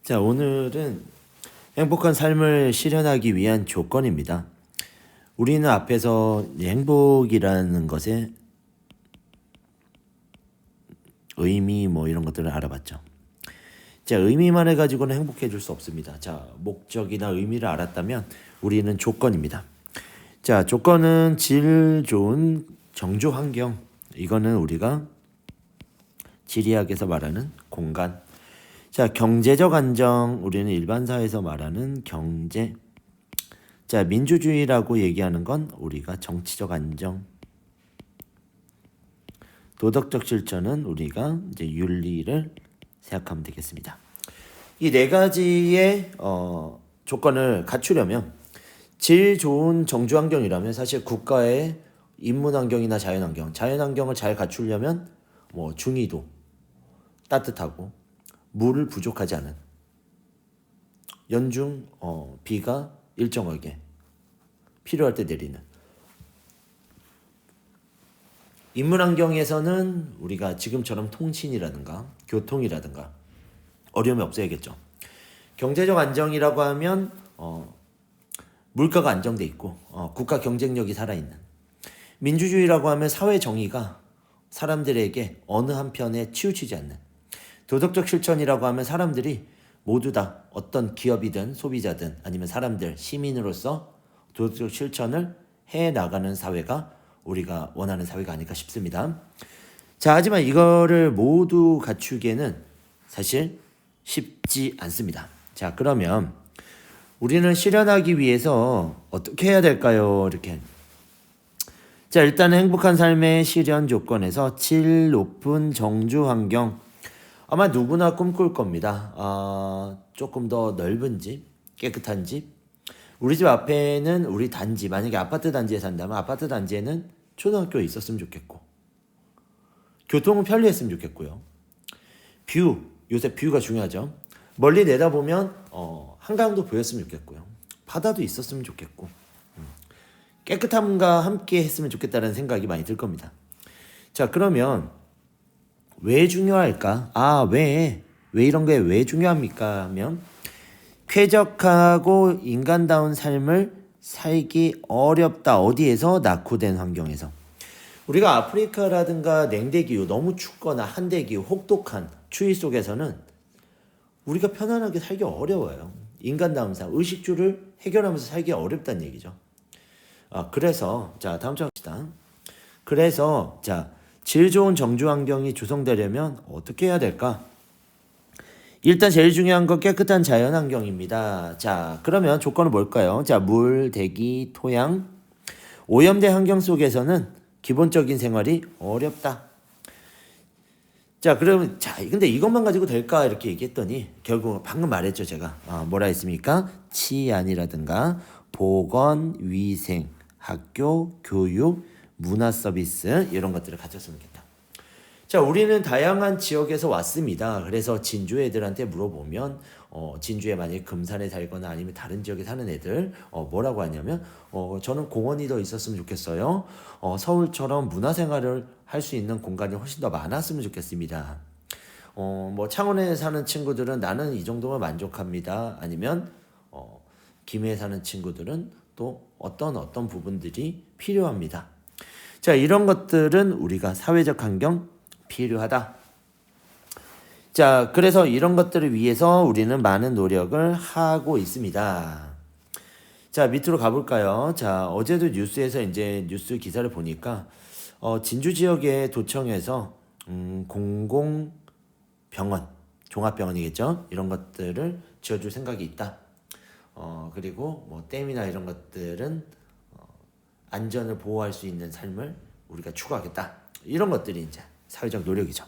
자, 오늘은 행복한 삶을 실현하기 위한 조건입니다. 우리는 앞에서 행복이라는 것의 의미 이런 것들을 알아봤죠. 자, 의미만 해가지고는 행복해질 수 없습니다. 자, 목적이나 의미를 알았다면 우리는 조건입니다. 자, 조건은 질 좋은 정주 환경. 이거는 우리가 지리학에서 말하는 공간. 자, 경제적 안정, 우리는 일반 사회에서 말하는 경제. 자, 민주주의라고 얘기하는 건 우리가 정치적 안정. 도덕적 실천은 우리가 이제 윤리를 생각하면 되겠습니다. 이 네 가지의 조건을 갖추려면 질 좋은 정주 환경이라면 사실 국가의 인문 환경이나 자연 환경, 자연 환경을 잘 갖추려면 중위도 따뜻하고 물을 부족하지 않은 연중 비가 일정하게 필요할 때 내리는 인문 환경에서는 우리가 지금처럼 통신이라든가 교통이라든가 어려움이 없어야겠죠. 경제적 안정이라고 하면 물가가 안정돼 있고 국가 경쟁력이 살아있는. 민주주의라고 하면 사회 정의가 사람들에게 어느 한편에 치우치지 않는. 도덕적 실천이라고 하면 사람들이 모두 다 어떤 기업이든 소비자든 아니면 사람들 시민으로서 도덕적 실천을 해 나가는 사회가 우리가 원하는 사회가 아닐까 싶습니다. 자, 하지만 이거를 모두 갖추기에는 사실 쉽지 않습니다. 자, 그러면 우리는 실현하기 위해서 어떻게 해야 될까요? 이렇게. 자, 일단 행복한 삶의 실현 조건에서 질 높은 정주 환경. 아마 누구나 꿈꿀 겁니다. 조금 더 넓은 집, 깨끗한 집. 우리 집 앞에는 우리 단지, 만약에 아파트 단지에 산다면 아파트 단지에는 초등학교에 있었으면 좋겠고, 교통은 편리했으면 좋겠고요. 요새 뷰가 중요하죠. 멀리 내다보면 한강도 보였으면 좋겠고요. 바다도 있었으면 좋겠고, 깨끗함과 함께 했으면 좋겠다는 생각이 많이 들 겁니다. 자, 그러면 왜 중요할까? 왜 이런 게 왜 중요합니까? 하면 쾌적하고 인간다운 삶을 살기 어렵다. 어디에서? 낙후된 환경에서. 우리가 아프리카라든가 냉대기후, 너무 춥거나 한대기후, 혹독한 추위 속에서는 우리가 편안하게 살기 어려워요. 인간다운 삶, 의식주를 해결하면서 살기 어렵다는 얘기죠. 그래서 자, 다음 장 합시다. 그래서 자, 질 좋은 정주 환경이 조성되려면 어떻게 해야 될까? 일단 제일 중요한 건 깨끗한 자연 환경입니다. 자, 그러면 조건은 뭘까요? 자, 물, 대기, 토양. 오염된 환경 속에서는 기본적인 생활이 어렵다. 자, 그러면 근데 이것만 가지고 될까? 이렇게 얘기했더니 결국 방금 말했죠, 제가. 뭐라 했습니까? 치안이라든가 보건, 위생, 학교, 교육, 문화 서비스 이런 것들을 갖췄으면 좋겠다. 자, 우리는 다양한 지역에서 왔습니다. 그래서 진주 애들한테 물어보면 진주에 만약에 금산에 살거나 아니면 다른 지역에 사는 애들 뭐라고 하냐면 저는 공원이 더 있었으면 좋겠어요. 서울처럼 문화생활을 할 수 있는 공간이 훨씬 더 많았으면 좋겠습니다. 창원에 사는 친구들은 나는 이 정도면 만족합니다. 아니면 김해에 사는 친구들은 또 어떤 부분들이 필요합니다. 자, 이런 것들은 우리가 사회적 환경 필요하다. 자, 그래서 이런 것들을 위해서 우리는 많은 노력을 하고 있습니다. 자, 밑으로 가볼까요? 자, 어제도 뉴스에서 이제 뉴스 기사를 보니까 진주 지역의 도청에서 공공병원, 종합병원이겠죠? 이런 것들을 지어줄 생각이 있다. 그리고 댐이나 이런 것들은 안전을 보호할 수 있는 삶을 우리가 추구하겠다. 이런 것들이 이제 사회적 노력이죠.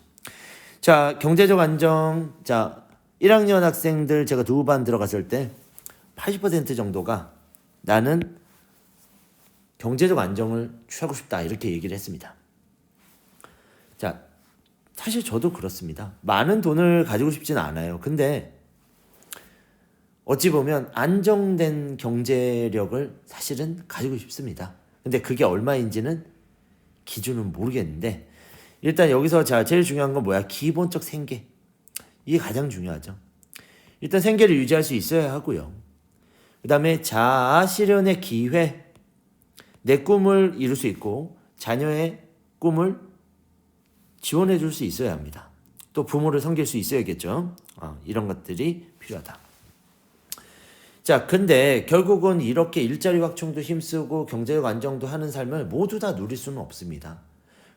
자, 경제적 안정. 자, 1학년 학생들 제가 2반 들어갔을 때 80% 정도가 나는 경제적 안정을 취하고 싶다. 이렇게 얘기를 했습니다. 자, 사실 저도 그렇습니다. 많은 돈을 가지고 싶지는 않아요. 근데 어찌 보면 안정된 경제력을 사실은 가지고 싶습니다. 근데 그게 얼마인지는 기준은 모르겠는데 일단 여기서 제일 중요한 건 뭐야? 기본적 생계. 이게 가장 중요하죠. 일단 생계를 유지할 수 있어야 하고요. 그 다음에 자아 실현의 기회, 내 꿈을 이룰 수 있고 자녀의 꿈을 지원해 줄 수 있어야 합니다. 또 부모를 섬길 수 있어야겠죠. 이런 것들이 필요하다. 자, 근데 결국은 이렇게 일자리 확충도 힘쓰고 경제적 안정도 하는 삶을 모두 다 누릴 수는 없습니다.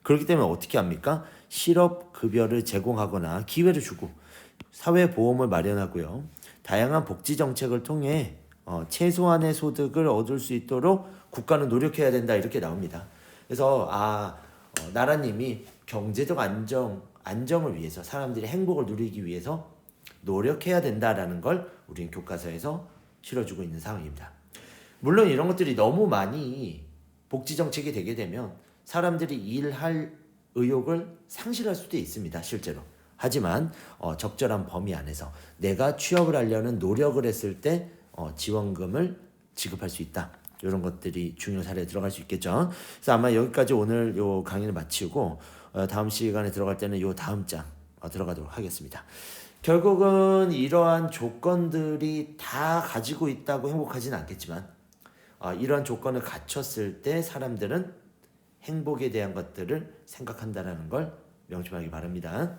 그렇기 때문에 어떻게 합니까? 실업급여를 제공하거나 기회를 주고 사회보험을 마련하고요. 다양한 복지 정책을 통해 최소한의 소득을 얻을 수 있도록 국가는 노력해야 된다 이렇게 나옵니다. 그래서 나라님이 경제적 안정을 위해서 사람들이 행복을 누리기 위해서 노력해야 된다라는 걸 우리는 교과서에서 실어주고 있는 상황입니다. 물론 이런 것들이 너무 많이 복지 정책이 되게 되면 사람들이 일할 의욕을 상실할 수도 있습니다. 실제로. 하지만 적절한 범위 안에서 내가 취업을 하려는 노력을 했을 때 지원금을 지급할 수 있다. 이런 것들이 중요 사례에 들어갈 수 있겠죠. 그래서 아마 여기까지 오늘 요 강의를 마치고 다음 시간에 들어갈 때는 요 다음 장 들어가도록 하겠습니다. 결국은 이러한 조건들이 다 가지고 있다고 행복하지는 않겠지만 이러한 조건을 갖췄을 때 사람들은 행복에 대한 것들을 생각한다는 걸 명심하기 바랍니다.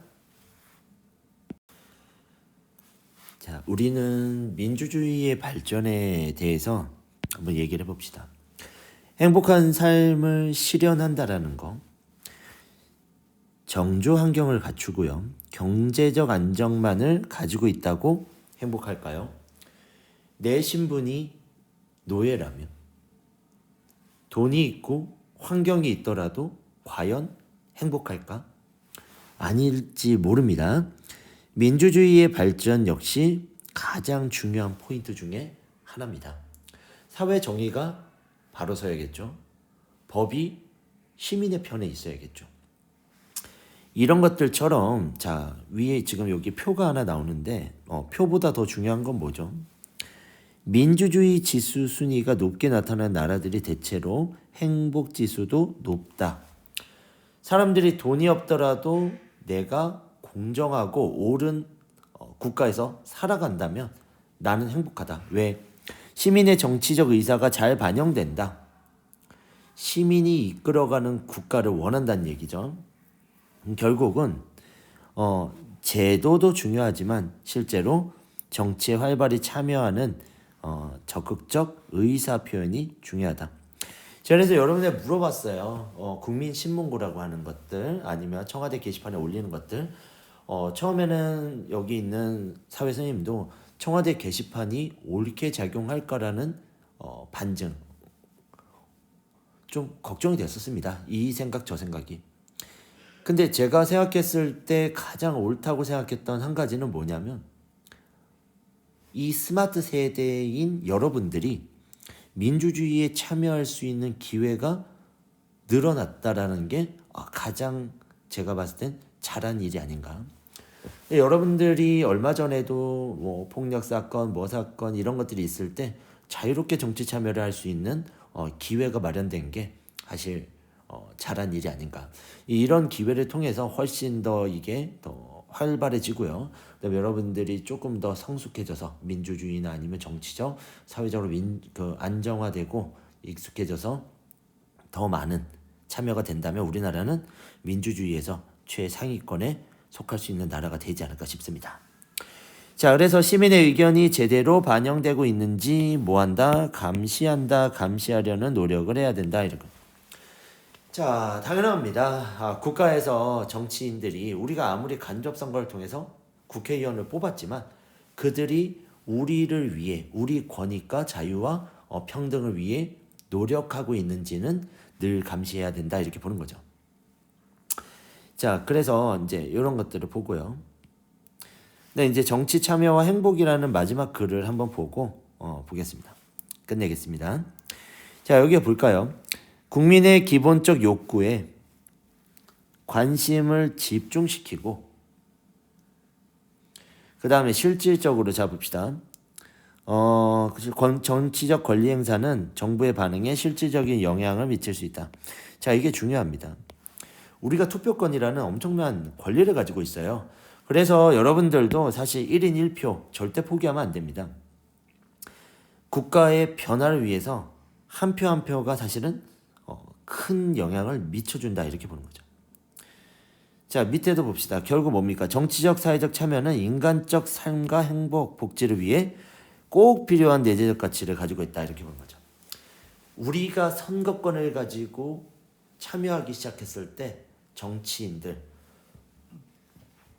자, 우리는 민주주의의 발전에 대해서 한번 얘기를 해봅시다. 행복한 삶을 실현한다라는 거, 정조 환경을 갖추고요. 경제적 안정만을 가지고 있다고 행복할까요? 내 신분이 노예라면, 돈이 있고 환경이 있더라도 과연 행복할까? 아닐지 모릅니다. 민주주의의 발전 역시 가장 중요한 포인트 중에 하나입니다. 사회 정의가 바로 서야겠죠. 법이 시민의 편에 있어야겠죠. 이런 것들처럼 자, 위에 지금 여기 표가 하나 나오는데 표보다 더 중요한 건 뭐죠? 민주주의 지수 순위가 높게 나타난 나라들이 대체로 행복 지수도 높다. 사람들이 돈이 없더라도 내가 공정하고 옳은 국가에서 살아간다면 나는 행복하다. 왜? 시민의 정치적 의사가 잘 반영된다. 시민이 이끌어가는 국가를 원한다는 얘기죠. 결국은 제도도 중요하지만 실제로 정치에 활발히 참여하는 적극적 의사 표현이 중요하다. 그래서 여러분들 물어봤어요. 국민신문고라고 하는 것들 아니면 청와대 게시판에 올리는 것들. 처음에는 여기 있는 사회 선생님도 청와대 게시판이 옳게 작용할까라는 반증 좀 걱정이 됐었습니다. 이 생각 저 생각이. 근데 제가 생각했을 때 가장 옳다고 생각했던 한 가지는 뭐냐면 이 스마트 세대인 여러분들이 민주주의에 참여할 수 있는 기회가 늘어났다라는 게 가장 제가 봤을 땐 잘한 일이 아닌가. 여러분들이 얼마 전에도 뭐 폭력 사건, 뭐 사건 이런 것들이 있을 때 자유롭게 정치 참여를 할 수 있는 기회가 마련된 게 사실 잘한 일이 아닌가. 이런 기회를 통해서 훨씬 더 이게 더 활발해지고요. 그다음에 여러분들이 조금 더 성숙해져서 민주주의나 아니면 정치적, 사회적으로 안정화되고 익숙해져서 더 많은 참여가 된다면 우리나라는 민주주의에서 최상위권에 속할 수 있는 나라가 되지 않을까 싶습니다. 자, 그래서 시민의 의견이 제대로 반영되고 있는지 뭐한다? 감시하려는 노력을 해야 된다. 이렇게. 자, 당연합니다. 국가에서 정치인들이 우리가 아무리 간접선거를 통해서 국회의원을 뽑았지만 그들이 우리를 위해 우리 권익과 자유와 평등을 위해 노력하고 있는지는 늘 감시해야 된다 이렇게 보는 거죠. 자, 그래서 이제 이런 것들을 보고요. 네, 이제 정치 참여와 행복이라는 마지막 글을 한번 보고 보겠습니다. 끝내겠습니다. 자, 여기 볼까요? 국민의 기본적 욕구에 관심을 집중시키고 그 다음에 실질적으로 잡읍시다. 정치적 권리 행사는 정부의 반응에 실질적인 영향을 미칠 수 있다. 자, 이게 중요합니다. 우리가 투표권이라는 엄청난 권리를 가지고 있어요. 그래서 여러분들도 사실 1인 1표 절대 포기하면 안 됩니다. 국가의 변화를 위해서 한 표 한 표가 사실은 큰 영향을 미쳐준다 이렇게 보는 거죠. 자, 밑에도 봅시다. 결국 뭡니까? 정치적, 사회적 참여는 인간적 삶과 행복, 복지를 위해 꼭 필요한 내재적 가치를 가지고 있다 이렇게 보는 거죠. 우리가 선거권을 가지고 참여하기 시작했을 때 정치인들,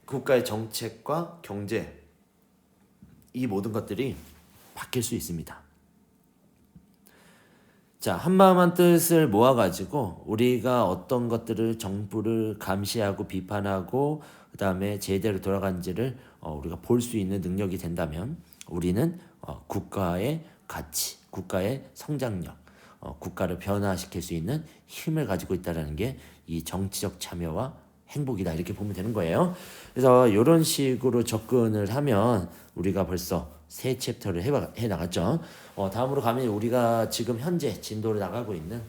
국가의 정책과 경제 이 모든 것들이 바뀔 수 있습니다. 자, 한마음 한뜻을 모아가지고 우리가 어떤 것들을 정부를 감시하고 비판하고 그 다음에 제대로 돌아간지를 우리가 볼 수 있는 능력이 된다면 우리는 국가의 가치, 국가의 성장력, 국가를 변화시킬 수 있는 힘을 가지고 있다는 게 이 정치적 참여와 행복이다 이렇게 보면 되는 거예요. 그래서 이런 식으로 접근을 하면 우리가 벌써 새 챕터를 해 나갔죠. 다음으로 가면 우리가 지금 현재 진도를 나가고 있는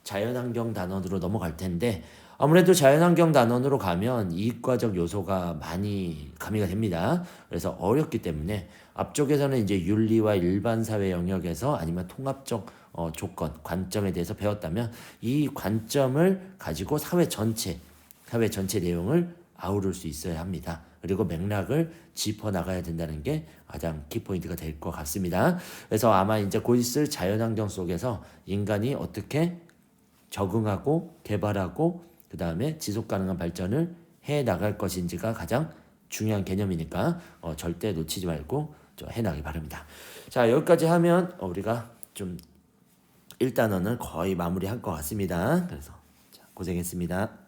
자연환경 단원으로 넘어갈 텐데 아무래도 자연환경 단원으로 가면 이과적 요소가 많이 가미가 됩니다. 그래서 어렵기 때문에 앞쪽에서는 이제 윤리와 일반 사회 영역에서 아니면 통합적 조건, 관점에 대해서 배웠다면 이 관점을 가지고 사회 전체 내용을 아우를 수 있어야 합니다. 그리고 맥락을 짚어 나가야 된다는 게 가장 키포인트가 될 것 같습니다. 그래서 아마 이제 곧 있을 자연환경 속에서 인간이 어떻게 적응하고 개발하고 그 다음에 지속 가능한 발전을 해 나갈 것인지가 가장 중요한 개념이니까 절대 놓치지 말고 해 나가기 바랍니다. 자, 여기까지 하면 우리가 좀 1단원을 거의 마무리할 것 같습니다. 그래서 고생했습니다.